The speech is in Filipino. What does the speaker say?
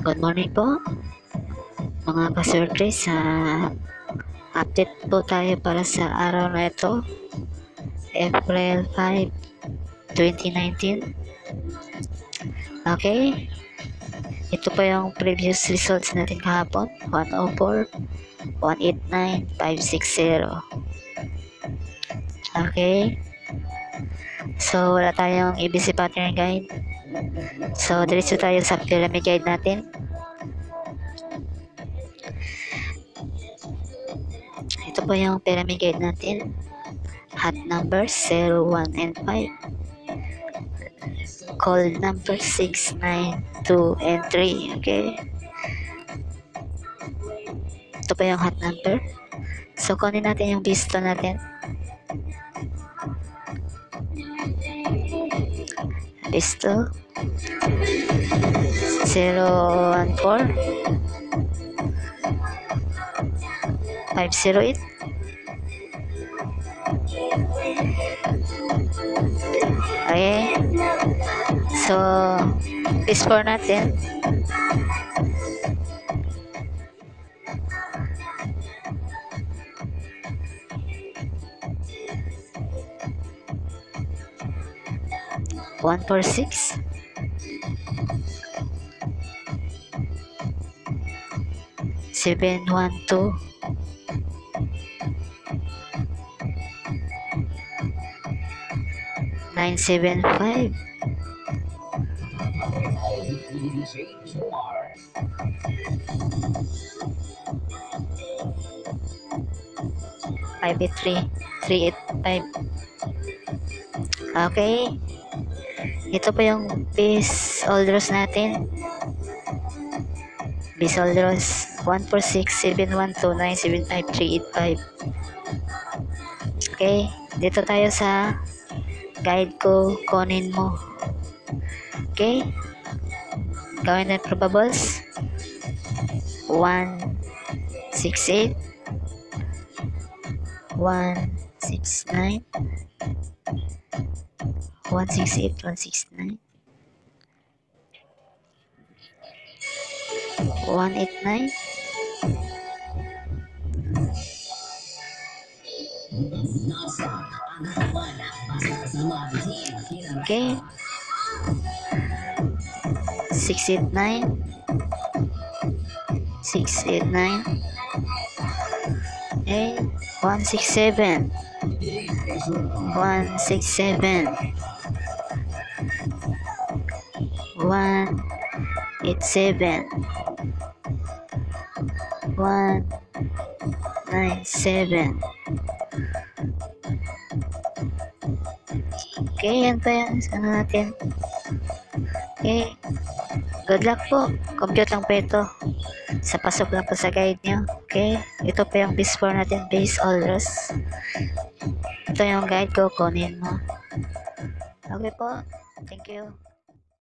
Good morning po mga ka-survey. Update po tayo para sa araw na ito, April 5, 2019. Okay, ito po yung previous results natin kahapon, 104, 189, 560. Okay, so wala tayong ABC pattern guide, so diretso tayo sa pyramid guide natin. Ito po yung pyramid guide natin. Hot numbers 0, 1, and 5. Cold numbers 6, 9, 2, and 3. Okay. Ito po yung hot number. So, kunin natin yung bisto natin. Bisto 0, 1, 4. 508. Okay. So, score natin. One, 4, 6. 7, 1, 2. 9, 7, 5. 5, 8, 3. 3, 8, 5. Okay. Ito po yung base orders natin. Base orders 1, 4, 6, 7, 1, 2, 9, 7, 5, 3, 8, 5. Okay. Dito tayo sa guide ko, kunin mo. Okay. Gawin na probables. 1, 6, 8. 1, 6, 9. 1, 6, 8, 1, 6, 9. 1, 8, 9. Okay. 6, 8, 9. 6, 8, 9. Okay. 1, 6, 7. 1, 6, 7. 1, 8, 7. 1, 9, 7. Okay, yan pa yan. Sana natin. Okay. Good luck po. Compute lang po ito. Sa pasok lang po sa guide nyo. Okay. Ito pa yung base score natin. Base orders. Ito yung guide ko. Kunin mo. Okay po. Thank you.